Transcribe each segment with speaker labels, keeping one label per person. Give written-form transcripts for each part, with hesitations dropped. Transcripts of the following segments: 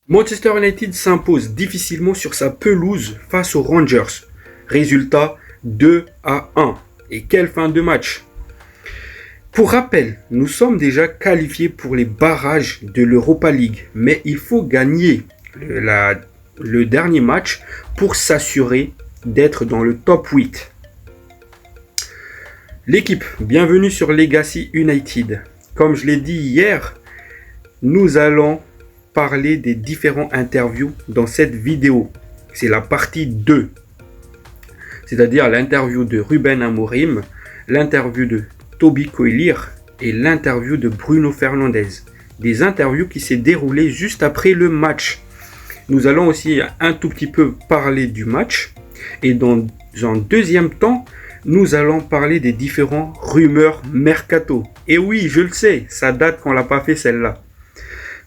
Speaker 1: Manchester United s'impose difficilement sur sa pelouse face aux Rangers. Résultat 2-1. Et quelle fin de match! Pour rappel, nous sommes déjà qualifiés pour les barrages de l'Europa League, mais il faut gagner le dernier match pour s'assurer d'être dans le top 8. L'équipe, bienvenue sur Legacy United. Comme je l'ai dit hier, nous allons parler des différents interviews dans cette vidéo. C'est la partie 2. C'est-à-dire l'interview de Ruben Amorim, l'interview de Toby Coilier et l'interview de Bruno Fernandes. Des interviews qui s'est déroulées juste après le match. Nous allons aussi un tout petit peu parler du match. Et dans un deuxième temps, nous allons parler des différents rumeurs mercato. Et oui, je le sais, ça date qu'on l'a pas fait celle-là.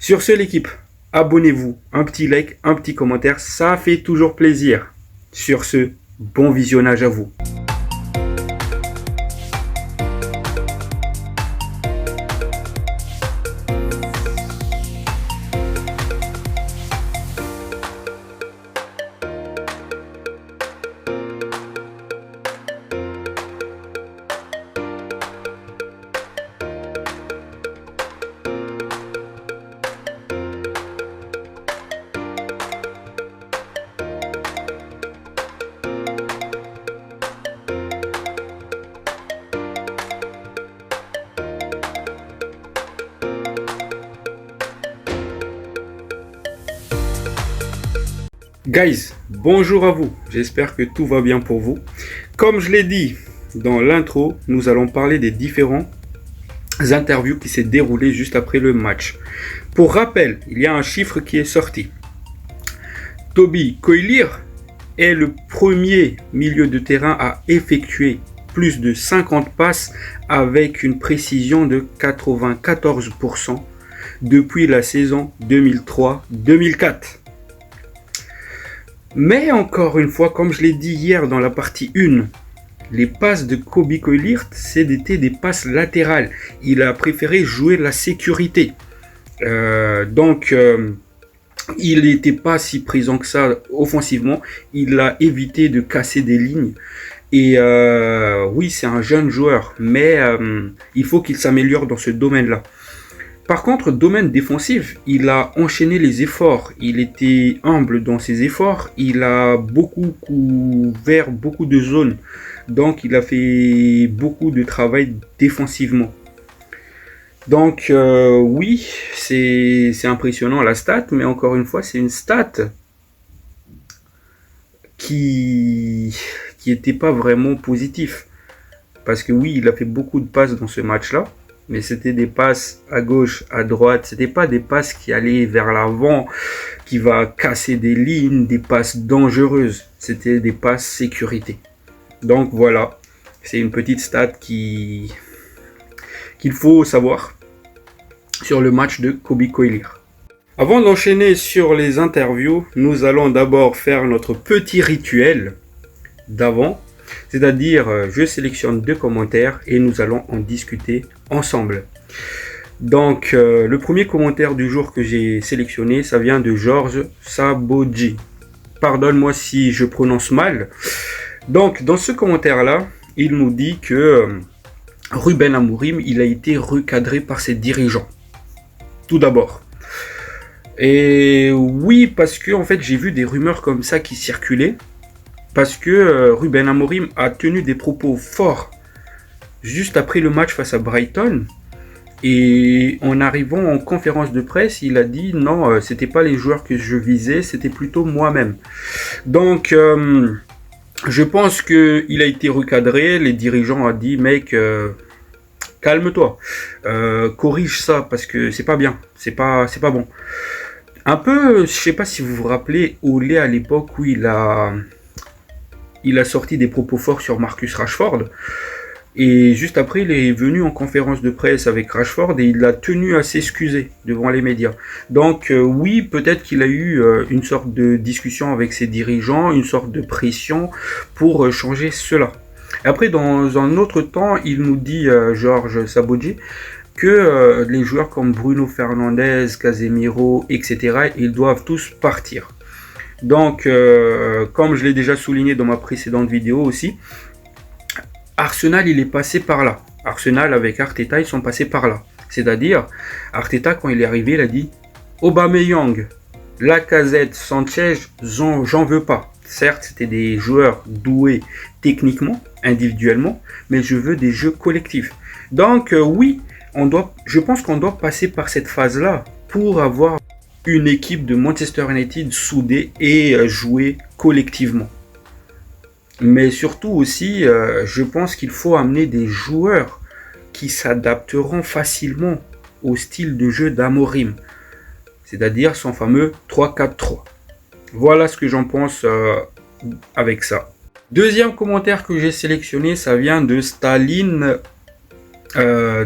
Speaker 1: Sur ce, l'équipe, abonnez-vous, un petit like, un petit commentaire, ça fait toujours plaisir. Sur ce, bon visionnage à vous. Guys, bonjour à vous, j'espère que tout va bien pour vous. Comme je l'ai dit dans l'intro, nous allons parler des différents interviews qui s'est déroulées juste après le match. Pour rappel, il y a un chiffre qui est sorti. Toby Coilier est le premier milieu de terrain à effectuer plus de 50 passes avec une précision de 94% depuis la saison 2003-2004. Mais encore une fois, comme je l'ai dit hier dans la partie 1, les passes de Toby Coilier, c'était des passes latérales. Il a préféré jouer la sécurité. Donc, il n'était pas si présent que ça offensivement. Il a évité de casser des lignes. Et oui, c'est un jeune joueur, mais il faut qu'il s'améliore dans ce domaine-là. Par contre, domaine défensif, il a enchaîné les efforts. Il était humble dans ses efforts. Il a beaucoup couvert beaucoup de zones. Donc, il a fait beaucoup de travail défensivement. Donc, oui, c'est impressionnant la stat. Mais encore une fois, c'est une stat qui n'était pas vraiment positive. Parce que oui, il a fait beaucoup de passes dans ce match-là. Mais c'était des passes à gauche, à droite. C'était pas des passes qui allaient vers l'avant, qui va casser des lignes, des passes dangereuses. C'était des passes sécurité. Donc voilà, c'est une petite stat qu'il faut savoir sur le match de Toby Coilier. Avant d'enchaîner sur les interviews, nous allons d'abord faire notre petit rituel d'avant. C'est-à-dire, je sélectionne 2 commentaires et nous allons en discuter ensemble. Donc, le premier commentaire du jour que j'ai sélectionné, ça vient de Georges Sabodji. Pardonne-moi si je prononce mal. Donc, dans ce commentaire-là, il nous dit que Ruben Amorim, il a été recadré par ses dirigeants. Tout d'abord. Et oui, parce que en fait, j'ai vu des rumeurs comme ça qui circulaient. Parce que Ruben Amorim a tenu des propos forts juste après le match face à Brighton. Et en arrivant en conférence de presse, il a dit non, c'était pas les joueurs que je visais, c'était plutôt moi-même. Donc, je pense qu'il a été recadré. Les dirigeants ont dit mec, calme-toi, corrige ça parce que c'est pas bien, c'est pas bon. Un peu, je sais pas si vous vous rappelez, Olé à l'époque où il a sorti des propos forts sur Marcus Rashford. Et juste après, il est venu en conférence de presse avec Rashford et il a tenu à s'excuser devant les médias. Donc oui, peut-être qu'il a eu une sorte de discussion avec ses dirigeants, une sorte de pression pour changer cela. Après, dans un autre temps, il nous dit, Georges Sabodji, que les joueurs comme Bruno Fernandes, Casemiro, etc., ils doivent tous partir. Donc, comme je l'ai déjà souligné dans ma précédente vidéo aussi, Arsenal, il est passé par là. Arsenal, avec Arteta, ils sont passés par là. C'est-à-dire, Arteta, quand il est arrivé, il a dit « Aubameyang, Lacazette, Sanchez, j'en veux pas. Certes, c'était des joueurs doués techniquement, individuellement, mais je veux des jeux collectifs. » Donc, oui, je pense qu'on doit passer par cette phase-là pour avoir une équipe de Manchester United soudée et jouer collectivement. Mais surtout aussi, je pense qu'il faut amener des joueurs qui s'adapteront facilement au style de jeu d'Amorim, c'est-à-dire son fameux 3-4-3. Voilà ce que j'en pense avec ça. Deuxième commentaire que j'ai sélectionné, ça vient de Staline.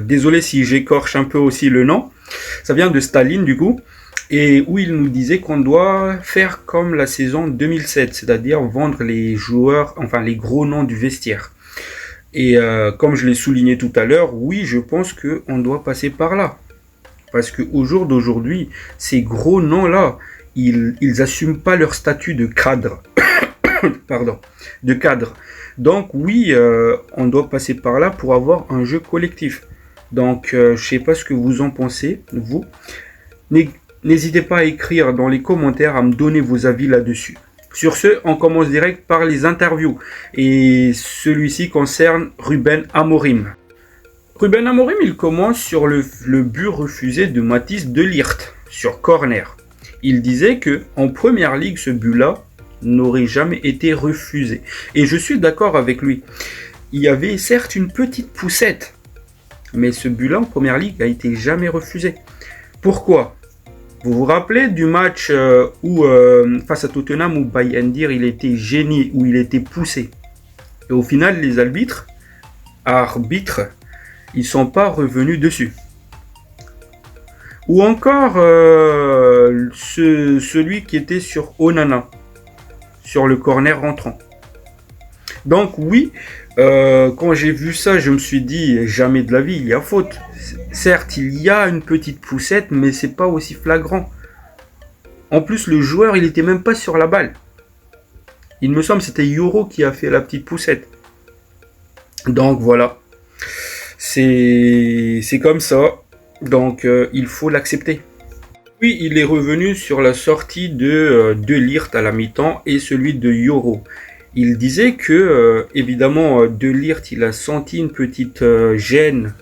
Speaker 1: Désolé si j'écorche un peu aussi le nom. Ça vient de Staline du coup. Et où il nous disait qu'on doit faire comme la saison 2007, c'est-à-dire vendre les joueurs, enfin les gros noms du vestiaire. Et comme je l'ai souligné tout à l'heure, oui, je pense qu'on doit passer par là. Parce qu'au jour d'aujourd'hui, ces gros noms-là, ils n'assument pas leur statut de cadre. Pardon, de cadre. Donc oui, on doit passer par là pour avoir un jeu collectif. Donc je sais pas ce que vous en pensez, vous. N'hésitez pas à écrire dans les commentaires, à me donner vos avis là-dessus. Sur ce, on commence direct par les interviews. Et celui-ci concerne Ruben Amorim. Ruben Amorim, il commence sur le but refusé de Matthijs de Ligt sur corner. Il disait que en première ligue, ce but-là n'aurait jamais été refusé. Et je suis d'accord avec lui. Il y avait certes une petite poussette, mais ce but-là en première ligue a été jamais refusé. Pourquoi ? Vous vous rappelez du match où face à Tottenham où Bayindir il était gêné, où il était poussé. Et au final, les arbitres, ils sont pas revenus dessus. Ou encore celui qui était sur Onana, sur le corner rentrant. Donc oui, quand j'ai vu ça, je me suis dit, jamais de la vie, il y a faute. Certes, il y a une petite poussette, mais c'est pas aussi flagrant. En plus, le joueur, il était même pas sur la balle. Il me semble que c'était Yoro qui a fait la petite poussette. Donc voilà. C'est comme ça. Donc il faut l'accepter. Puis il est revenu sur la sortie de Ligt à la mi-temps et celui de Yoro. Il disait que, évidemment, De Ligt, il a senti une petite gêne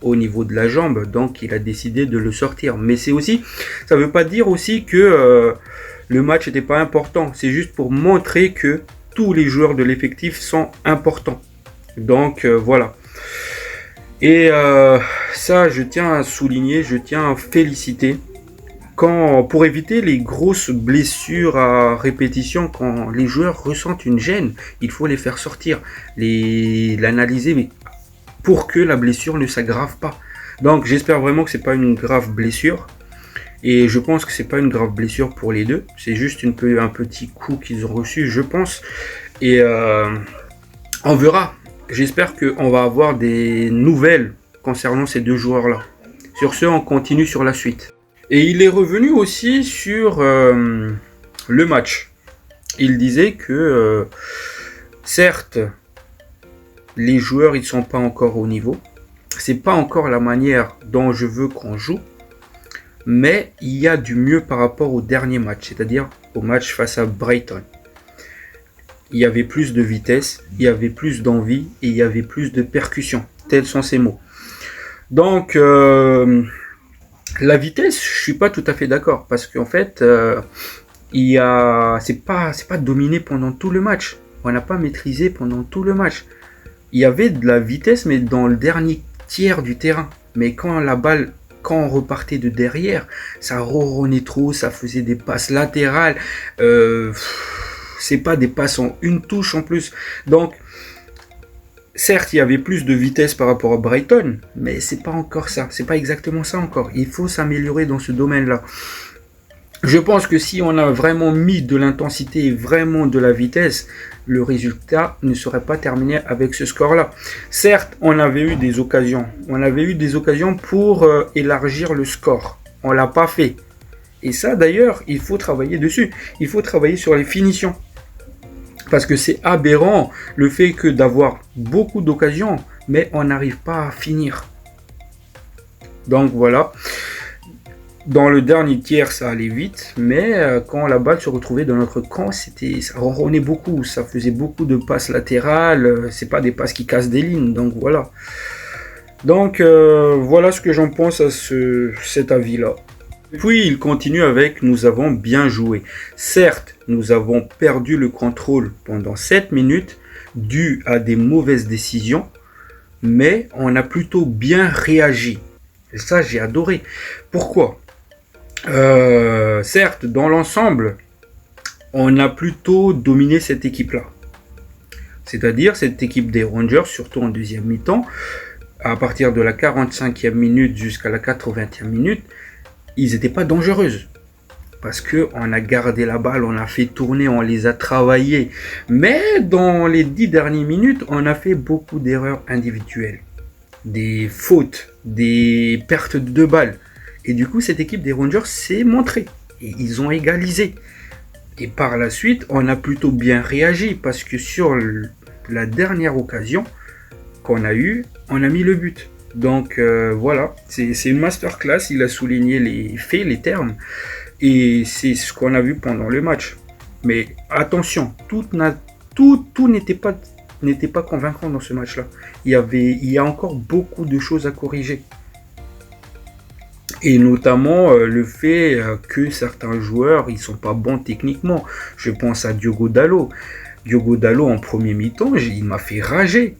Speaker 1: au niveau de la jambe, donc il a décidé de le sortir. Mais c'est aussi, ça ne veut pas dire aussi que le match n'était pas important. C'est juste pour montrer que tous les joueurs de l'effectif sont importants. Donc voilà. Et ça, je tiens à souligner, je tiens à féliciter. Pour éviter les grosses blessures à répétition, quand les joueurs ressentent une gêne, il faut les faire sortir, l'analyser, mais pour que la blessure ne s'aggrave pas. Donc j'espère vraiment que c'est pas une grave blessure. Et je pense que c'est pas une grave blessure pour les deux. C'est juste un petit coup qu'ils ont reçu, je pense. Et on verra. J'espère qu'on va avoir des nouvelles concernant ces deux joueurs-là. Sur ce, on continue sur la suite. Et il est revenu aussi sur le match. Il disait que certes, les joueurs ils sont pas encore au niveau. C'est pas encore la manière dont je veux qu'on joue. Mais il y a du mieux par rapport au dernier match, c'est-à-dire au match face à Brighton. Il y avait plus de vitesse, il y avait plus d'envie et il y avait plus de percussion. Tels sont ces mots. Donc la vitesse, je suis pas tout à fait d'accord parce qu'en fait, c'est pas dominé pendant tout le match. On n'a pas maîtrisé pendant tout le match. Il y avait de la vitesse, mais dans le dernier tiers du terrain. Mais quand on repartait de derrière, ça ronronnait trop, ça faisait des passes latérales. C'est pas des passes en une touche en plus. Donc certes, il y avait plus de vitesse par rapport à Brighton, mais c'est pas encore ça. C'est pas exactement ça encore. Il faut s'améliorer dans ce domaine-là. Je pense que si on a vraiment mis de l'intensité et vraiment de la vitesse, le résultat ne serait pas terminé avec ce score-là. Certes, on avait eu des occasions. On avait eu des occasions pour élargir le score. On l'a pas fait. Et ça, d'ailleurs, il faut travailler dessus. Il faut travailler sur les finitions. Parce que c'est aberrant le fait que d'avoir beaucoup d'occasions, mais on n'arrive pas à finir. Donc voilà. Dans le dernier tiers, ça allait vite, mais quand la balle se retrouvait dans notre camp, ça ronronnait beaucoup, ça faisait beaucoup de passes latérales, c'est pas des passes qui cassent des lignes, donc voilà. Donc voilà ce que j'en pense à cet avis-là. Puis il continue avec nous avons bien joué. Certes, nous avons perdu le contrôle pendant 7 minutes dû à des mauvaises décisions, mais on a plutôt bien réagi. Et ça, j'ai adoré. Pourquoi ? Certes, dans l'ensemble, on a plutôt dominé cette équipe-là. C'est-à-dire cette équipe des Rangers, surtout en deuxième mi-temps, à partir de la 45e minute jusqu'à la 80e minute, ils n'étaient pas dangereuses. Parce qu'on a gardé la balle, on a fait tourner, on les a travaillés. Mais dans les 10 dernières minutes, on a fait beaucoup d'erreurs individuelles. Des fautes, des pertes de balles. Et du coup, cette équipe des Rangers s'est montrée. Et ils ont égalisé. Et par la suite, on a plutôt bien réagi. Parce que sur la dernière occasion qu'on a eue, on a mis le but. Donc voilà, c'est une masterclass. Il a souligné les faits, les termes. Et c'est ce qu'on a vu pendant le match. Mais attention, tout n'était pas convaincant dans ce match-là. Il y a encore beaucoup de choses à corriger. Et notamment le fait que certains joueurs, ils sont pas bons techniquement. Je pense à Diogo Dalot. Diogo Dalot en premier mi-temps, il m'a fait rager.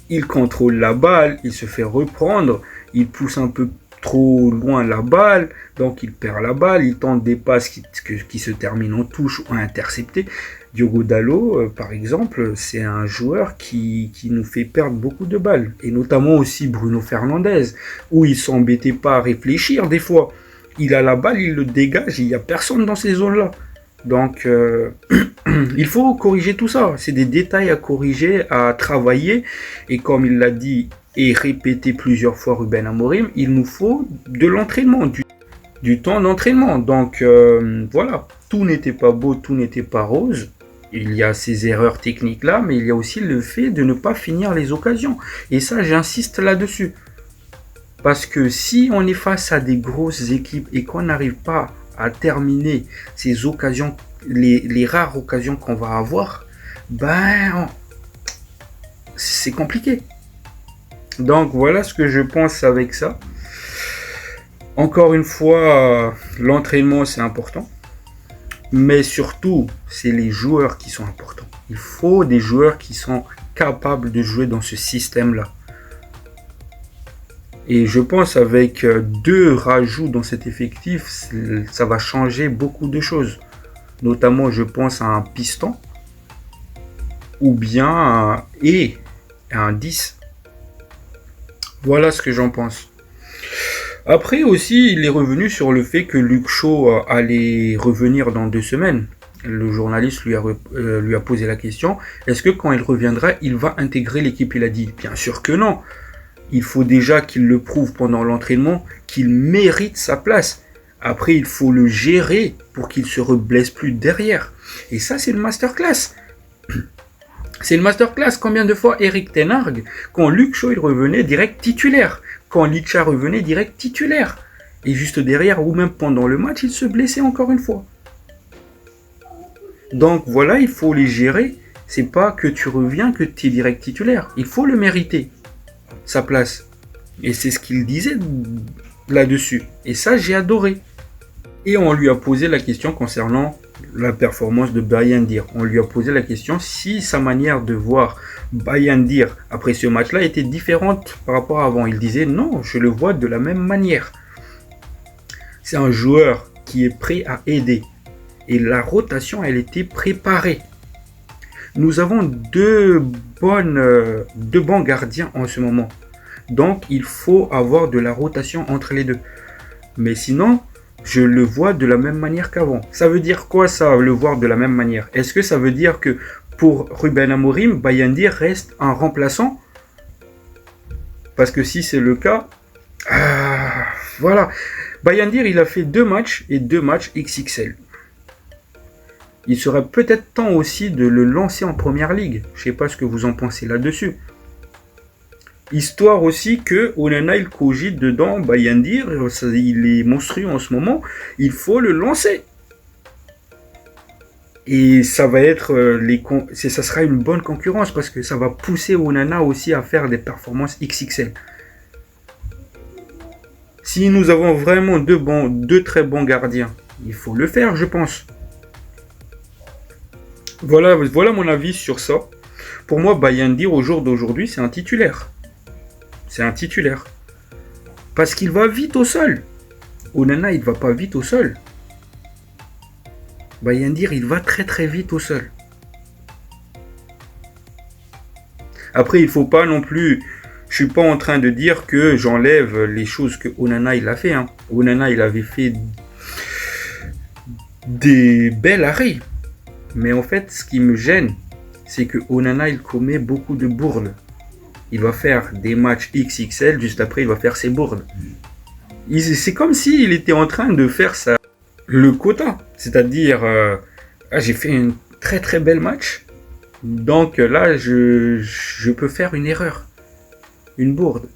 Speaker 1: Il contrôle la balle, il se fait reprendre, il pousse un peu trop loin la balle, donc il perd la balle, il tente des passes qui se terminent en touche ou interceptées. Diogo Dalot, par exemple, c'est un joueur qui nous fait perdre beaucoup de balles. Et notamment aussi Bruno Fernandes, où il s'embêtait pas à réfléchir des fois. Il a la balle, il le dégage, il n'y a personne dans ces zones-là. Donc, il faut corriger tout ça. C'est des détails à corriger, à travailler. Et comme il l'a dit et répété plusieurs fois Ruben Amorim, il nous faut de l'entraînement, du temps d'entraînement. Donc, voilà. Tout n'était pas beau, tout n'était pas rose. Il y a ces erreurs techniques-là, mais il y a aussi le fait de ne pas finir les occasions. Et ça, j'insiste là-dessus. Parce que si on est face à des grosses équipes et qu'on n'arrive pas à terminer ces occasions, les rares occasions qu'on va avoir, ben, c'est compliqué. Donc voilà ce que je pense avec ça. Encore une fois, l'entraînement c'est important. Mais surtout, c'est les joueurs qui sont importants. Il faut des joueurs qui sont capables de jouer dans ce système-là. Et je pense avec 2 rajouts dans cet effectif, ça va changer beaucoup de choses. Notamment, je pense à un piston ou bien un 10. Voilà ce que j'en pense. Après aussi, il est revenu sur le fait que Luke Shaw allait revenir dans 2 semaines. Le journaliste lui a posé la question, est-ce que quand il reviendra, il va intégrer l'équipe? Il a dit, bien sûr que non. Il faut déjà qu'il le prouve pendant l'entraînement, qu'il mérite sa place. Après, il faut le gérer pour qu'il se reblesse plus derrière. Et ça, c'est une masterclass. C'est une masterclass. Combien de fois Erik ten Hag, quand Luke Shaw il revenait, direct titulaire. Quand Licha revenait, direct titulaire. Et juste derrière, ou même pendant le match, il se blessait encore une fois. Donc voilà, il faut les gérer. C'est pas que tu reviens que tu es direct titulaire. Il faut le mériter, sa place. Et c'est ce qu'il disait là-dessus. Et ça, j'ai adoré. Et on lui a posé la question concernant la performance de Bayindir. On lui a posé la question si sa manière de voir Bayindir après ce match-là était différente par rapport à avant. Il disait non, je le vois de la même manière. C'est un joueur qui est prêt à aider. Et la rotation, elle était préparée. Nous avons deux bons gardiens en ce moment. Donc, il faut avoir de la rotation entre les deux. Mais sinon, je le vois de la même manière qu'avant. Ça veut dire quoi ça, le voir de la même manière? Est-ce que ça veut dire que pour Ruben Amorim, Bayindir reste un remplaçant? Parce que si c'est le cas, voilà. Bayindir, il a fait 2 matchs et 2 matchs XXL. Il serait peut-être temps aussi de le lancer en première ligue. Je ne sais pas ce que vous en pensez là-dessus. Histoire aussi que Onana il cogite dedans, Bayindir, il est monstrueux en ce moment, il faut le lancer. Et ça va être ça sera une bonne concurrence parce que ça va pousser Onana aussi à faire des performances XXL. Si nous avons vraiment deux très bons gardiens, il faut le faire, je pense. Voilà mon avis sur ça. Pour moi, Bayindir au jour d'aujourd'hui, c'est un titulaire. C'est un titulaire. Parce qu'il va vite au sol. Onana, il ne va pas vite au sol. Bayindir, il va très très vite au sol. Après, il ne faut pas non plus... Je ne suis pas en train de dire que j'enlève les choses que Onana, il a fait. Hein. Onana, il avait fait des belles arrêts. Mais en fait, ce qui me gêne, c'est que Onana, il commet beaucoup de bourdes. Il va faire des matchs XXL, juste après, il va faire ses bourdes. C'est comme s'il était en train de faire le quota. C'est-à-dire, j'ai fait un très très bel match. Donc là, je peux faire une erreur. Une bourde.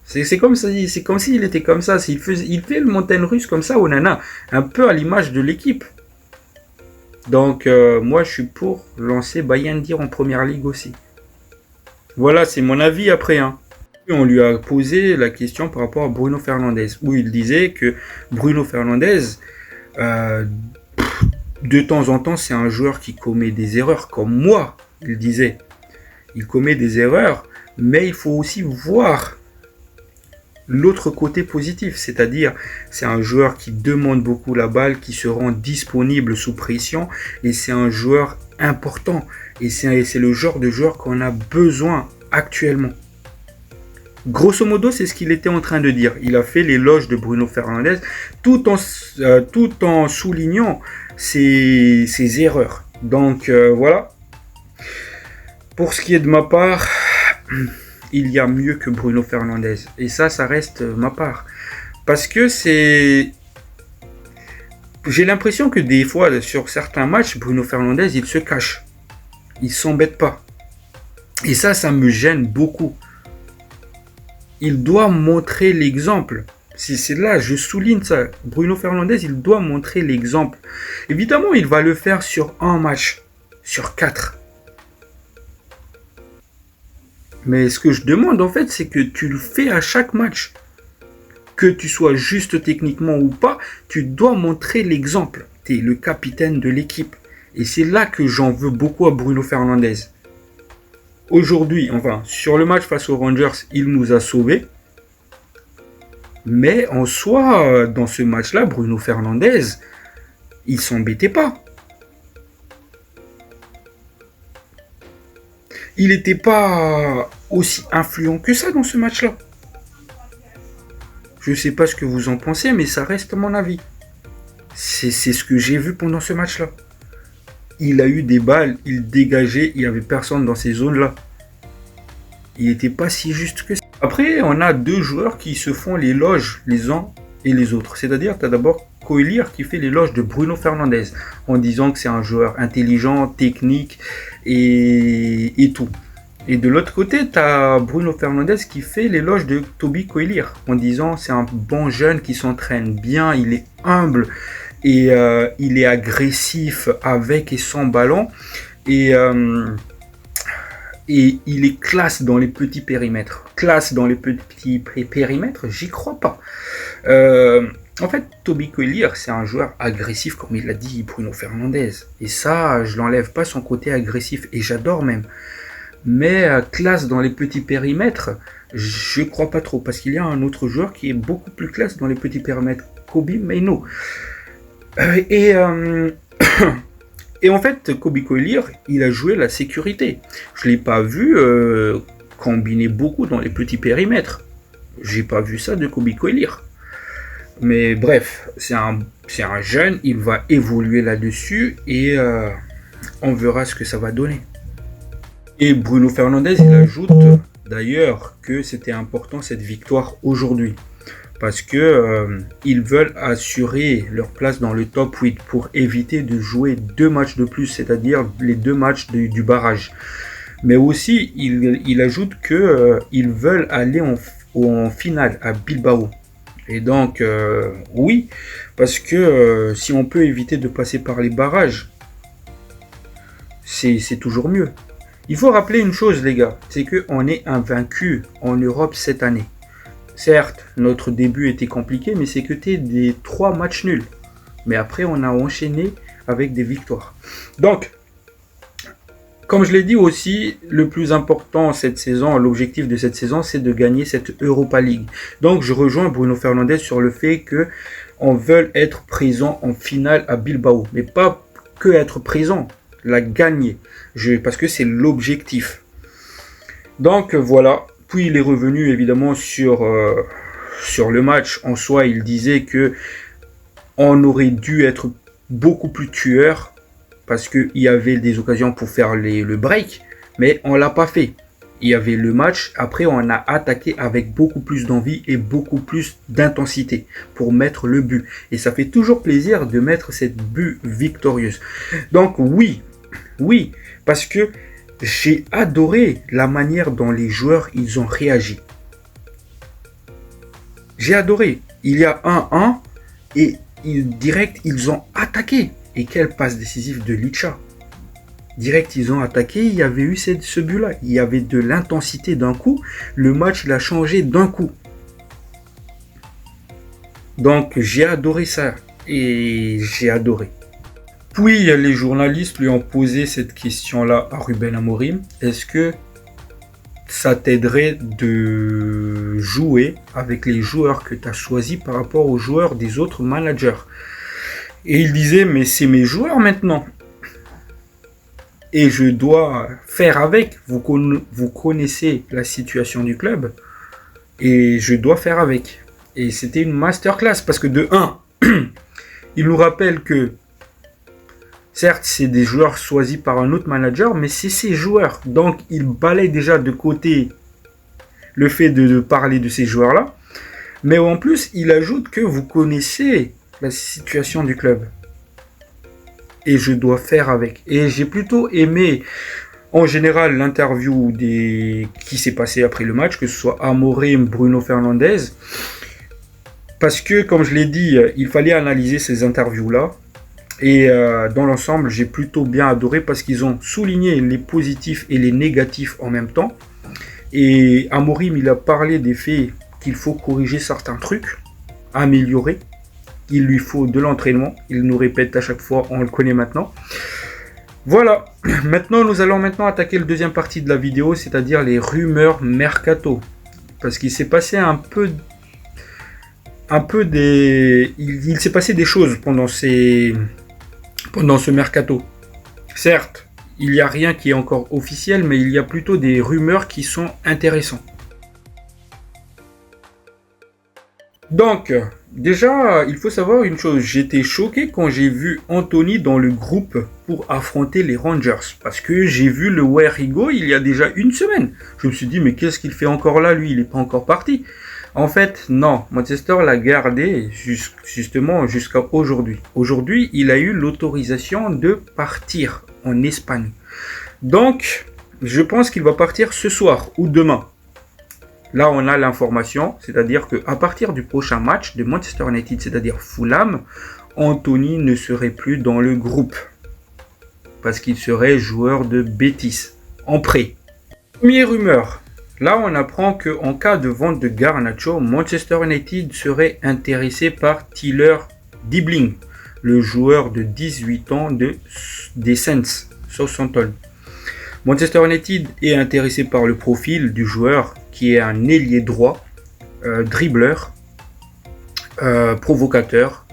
Speaker 1: C'est comme s'il était comme ça. Il fait le montagne russe comme ça, Onana. Un peu à l'image de l'équipe. Donc, moi, je suis pour lancer Bayindir en première ligue aussi. Voilà, c'est mon avis après. Hein. On lui a posé la question par rapport à Bruno Fernandes, où il disait que Bruno Fernandes, de temps en temps, c'est un joueur qui commet des erreurs, comme moi, il disait. Il commet des erreurs, mais il faut aussi voir l'autre côté positif, c'est-à-dire c'est un joueur qui demande beaucoup la balle, qui se rend disponible sous pression, et c'est un joueur important. Et c'est le genre de joueur qu'on a besoin actuellement. Grosso modo, c'est ce qu'il était en train de dire. Il a fait l'éloge de Bruno Fernandes tout en soulignant ses erreurs. Donc voilà. Pour ce qui est de ma part, il y a mieux que Bruno Fernandes. Et ça reste ma part. Parce que j'ai l'impression que des fois, sur certains matchs, Bruno Fernandes, il se cache. Il s'embête pas. Et ça me gêne beaucoup. Il doit montrer l'exemple. C'est là, je souligne ça. Bruno Fernandes, il doit montrer l'exemple. Évidemment, il va le faire sur un match, sur 4. Mais ce que je demande, en fait, c'est que tu le fais à chaque match. Que tu sois juste techniquement ou pas, tu dois montrer l'exemple. Tu es le capitaine de l'équipe. Et c'est là que j'en veux beaucoup à Bruno Fernandes. Aujourd'hui, enfin, sur le match face aux Rangers, il nous a sauvés. Mais en soi, dans ce match-là, Bruno Fernandes, il s'embêtait pas. Il n'était pas aussi influent que ça dans ce match-là. Je ne sais pas ce que vous en pensez, mais ça reste mon avis. C'est ce que j'ai vu pendant ce match-là. Il a eu des balles, il dégageait, il n'y avait personne dans ces zones-là. Il n'était pas si juste que ça. Après, on a deux joueurs qui se font l'éloge les uns et les autres. C'est-à-dire, tu as d'abord Coelier qui fait l'éloge de Bruno Fernandes en disant que c'est un joueur intelligent, technique et tout. Et de l'autre côté, tu as Bruno Fernandes qui fait l'éloge de Toby Coelier en disant c'est un bon jeune qui s'entraîne bien, il est humble et il est agressif avec et sans ballon et il est classe dans les petits périmètres. Classe dans les petits périmètres, j'y crois pas. En fait, Toby Coelier, c'est un joueur agressif, comme il l'a dit Bruno Fernandes. Et ça, je l'enlève pas son côté agressif, et j'adore même. Mais classe dans les petits périmètres, je crois pas trop, parce qu'il y a un autre joueur qui est beaucoup plus classe dans les petits périmètres, Kobe Mainoo. Et en fait, Kobe Coelier, il a joué la sécurité. Je l'ai pas vu combiner beaucoup dans les petits périmètres. J'ai pas vu ça de Kobe Coelier. Mais bref, c'est un C'est un jeune, il va évoluer là-dessus et on verra ce que ça va donner. Et Bruno Fernandes, il ajoute d'ailleurs que c'était important cette victoire aujourd'hui. Parce que ils veulent assurer leur place dans le top 8 pour éviter de jouer 2 matchs de plus, c'est-à-dire les 2 matchs du barrage. Mais aussi, il ajoute que ils veulent aller en finale à Bilbao. Et donc, oui, parce que si on peut éviter de passer par les barrages, c'est toujours mieux. Il faut rappeler une chose, les gars, c'est qu'on est invaincu en Europe cette année. Certes, notre début était compliqué, mais c'est que t'es des 3 matchs nuls. Mais après, on a enchaîné avec des victoires. Donc, comme je l'ai dit aussi, le plus important cette saison, l'objectif de cette saison, c'est de gagner cette Europa League. Donc, je rejoins Bruno Fernandes sur le fait que on veut être présent en finale à Bilbao. Mais pas que être présent, la gagner. Parce que c'est l'objectif. Donc, voilà. Puis il est revenu évidemment sur le match en soi. Il disait que on aurait dû être beaucoup plus tueur parce qu'il y avait des occasions pour faire le break, mais on l'a pas fait. Il y avait le match, après on a attaqué avec beaucoup plus d'envie et beaucoup plus d'intensité pour mettre le but. Et ça fait toujours plaisir de mettre cette but victorieuse. Donc oui, parce que j'ai adoré la manière dont les joueurs ils ont réagi. J'ai adoré. Il y a 1-1 et direct ils ont attaqué. Et quelle passe décisive de Licha. Direct ils ont attaqué, il y avait eu ce but-là. Il y avait de l'intensité d'un coup. Le match il a changé d'un coup. Donc j'ai adoré ça. Et j'ai adoré. Puis les journalistes lui ont posé cette question-là à Ruben Amorim. Est-ce que ça t'aiderait de jouer avec les joueurs que tu as choisis par rapport aux joueurs des autres managers? Et il disait, mais c'est mes joueurs maintenant. Et je dois faire avec. Vous connaissez la situation du club. Et je dois faire avec. Et c'était une masterclass. Parce que de 1, il nous rappelle que certes, c'est des joueurs choisis par un autre manager, mais c'est ces joueurs. Donc, il balaye déjà de côté le fait de parler de ces joueurs-là. Mais en plus, il ajoute que vous connaissez la situation du club. Et je dois faire avec. Et j'ai plutôt aimé, en général, l'interview qui s'est passée après le match, que ce soit Amorim, Bruno Fernandes. Parce que, comme je l'ai dit, il fallait analyser ces interviews-là. Et dans l'ensemble, j'ai plutôt bien adoré parce qu'ils ont souligné les positifs et les négatifs en même temps. Et Amorim, il a parlé des faits qu'il faut corriger certains trucs, améliorer. Il lui faut de l'entraînement. Il nous répète à chaque fois, on le connaît maintenant. Voilà. Maintenant, nous allons attaquer la deuxième partie de la vidéo, c'est-à-dire les rumeurs mercato. Parce qu'il s'est passé il s'est passé des choses pendant ce mercato. Certes, il n'y a rien qui est encore officiel, mais il y a plutôt des rumeurs qui sont intéressantes. Donc, déjà, il faut savoir une chose. J'étais choqué quand j'ai vu Anthony dans le groupe pour affronter les Rangers. Parce que j'ai vu le Where He Go il y a déjà une semaine. Je me suis dit, mais qu'est-ce qu'il fait encore là, lui? Il n'est pas encore parti. En fait, non. Manchester l'a gardé justement jusqu'à aujourd'hui. Aujourd'hui, il a eu l'autorisation de partir en Espagne. Donc, je pense qu'il va partir ce soir ou demain. Là, on a l'information, c'est-à-dire qu'à partir du prochain match de Manchester United, c'est-à-dire Fulham, Anthony ne serait plus dans le groupe. Parce qu'il serait joueur de Betis, en prêt. Première rumeur. Là, on apprend qu'en cas de vente de Garnacho, Manchester United serait intéressé par Tyler Dibling, le joueur de 18 ans des Saints, Southampton. Manchester United est intéressé par le profil du joueur qui est un ailier droit, dribbleur, provocateur.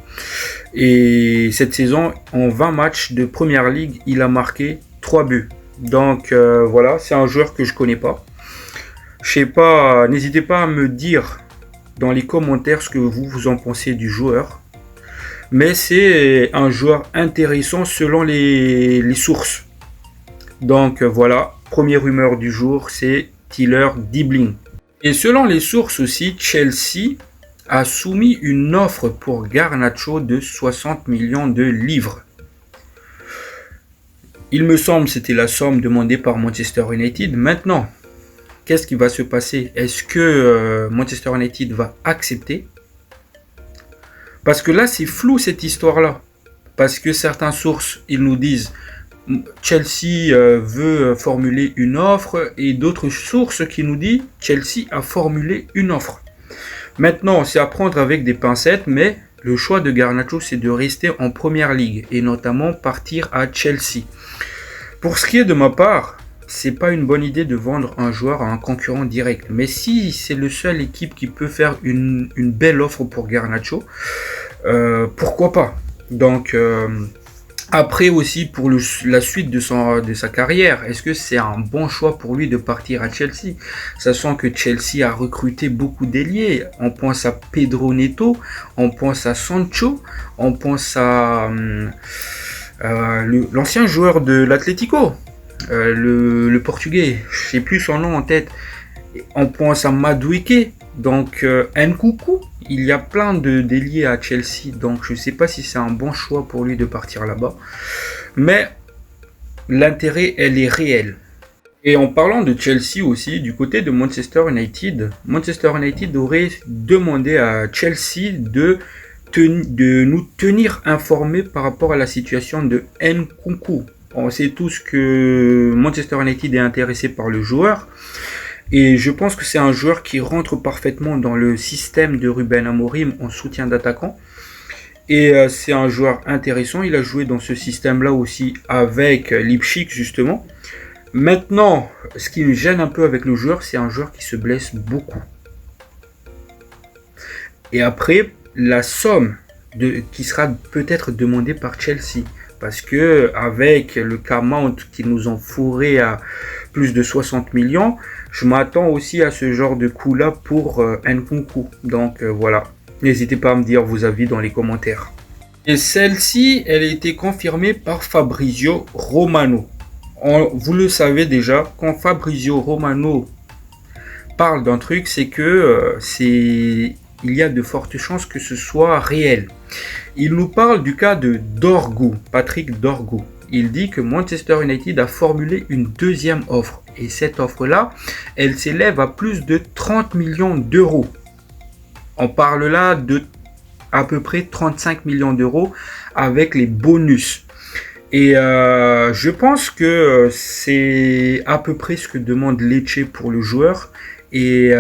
Speaker 1: Et cette saison, en 20 matchs de Premier League, il a marqué 3 buts. Donc voilà, c'est un joueur que je ne connais pas. Je sais pas, n'hésitez pas à me dire dans les commentaires ce que vous en pensez du joueur. Mais c'est un joueur intéressant selon les sources. Donc voilà, première rumeur du jour, c'est Tyler Dibling. Et selon les sources aussi, Chelsea a soumis une offre pour Garnacho de 60 millions de livres. Il me semble que c'était la somme demandée par Manchester United. Maintenant, qu'est-ce qui va se passer? Est-ce que Manchester United va accepter? Parce que là, c'est flou cette histoire-là. Parce que certaines sources, ils nous disent Chelsea veut formuler une offre, et d'autres sources qui nous disent Chelsea a formulé une offre. Maintenant, c'est à prendre avec des pincettes, mais le choix de Garnacho, c'est de rester en première ligue et notamment partir à Chelsea. Pour ce qui est de ma part, c'est pas une bonne idée de vendre un joueur à un concurrent direct. Mais si c'est le seul équipe qui peut faire une belle offre pour Garnacho, pourquoi pas? Donc après aussi pour la suite de sa carrière, est-ce que c'est un bon choix pour lui de partir à Chelsea? Sachant que Chelsea a recruté beaucoup d'ailiers. On pense à Pedro Neto, on pense à Sancho, on pense à l'ancien joueur de l'Atlético, le portugais, je sais plus son nom en tête. On pense à Madueke, donc Nkunku. Il y a plein d'ailiers à Chelsea, donc je ne sais pas si c'est un bon choix pour lui de partir là-bas. Mais l'intérêt, elle est réel. Et en parlant de Chelsea aussi, du côté de Manchester United aurait demandé à Chelsea de nous tenir informés par rapport à la situation de Nkunku. On sait tous que Manchester United est intéressé par le joueur. Et je pense que c'est un joueur qui rentre parfaitement dans le système de Ruben Amorim en soutien d'attaquant. Et c'est un joueur intéressant. Il a joué dans ce système-là aussi avec Leipzig justement. Maintenant, ce qui me gêne un peu avec le joueur, c'est un joueur qui se blesse beaucoup. Et après, la somme qui sera peut-être demandée par Chelsea. Parce que avec le cas Mount qui nous ont fourré à plus de 60 millions, je m'attends aussi à ce genre de coup-là pour Nkunku. Donc voilà, n'hésitez pas à me dire vos avis dans les commentaires. Et celle-ci, elle a été confirmée par Fabrizio Romano. Vous le savez déjà, quand Fabrizio Romano parle d'un truc, c'est que il y a de fortes chances que ce soit réel. Il nous parle du cas de Dorgu, Patrick Dorgu. Il dit que Manchester United a formulé une deuxième offre. Et cette offre-là, elle s'élève à plus de 30 millions d'euros. On parle là de à peu près 35 millions d'euros avec les bonus. Et je pense que c'est à peu près ce que demande Lecce pour le joueur. Et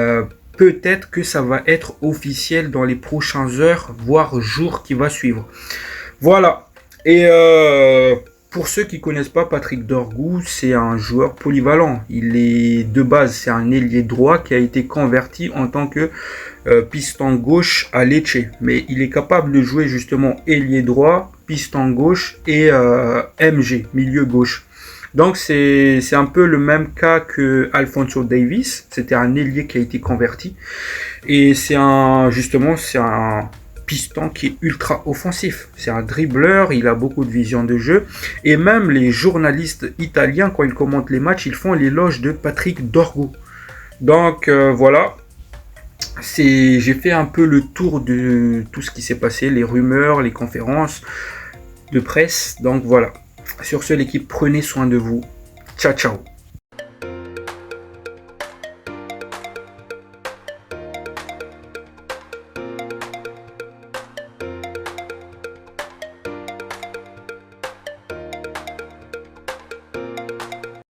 Speaker 1: peut-être que ça va être officiel dans les prochaines heures, voire jours qui va suivre. Voilà. Et pour ceux qui ne connaissent pas Patrick Dorgu, c'est un joueur polyvalent. Il est de base, c'est un ailier droit qui a été converti en tant que piston gauche à Lecce. Mais il est capable de jouer justement ailier droit, piston gauche et MG, milieu gauche. Donc c'est un peu le même cas que Alphonso Davies. C'était un ailier qui a été converti. Et c'est un piston qui est ultra offensif. C'est un dribbleur, il a beaucoup de vision de jeu. Et même les journalistes italiens, quand ils commentent les matchs, ils font l'éloge de Patrick Dorgu. Donc voilà. J'ai fait un peu le tour de tout ce qui s'est passé, les rumeurs, les conférences de presse. Donc voilà. Sur ce, l'équipe, prenez soin de vous. Ciao, ciao.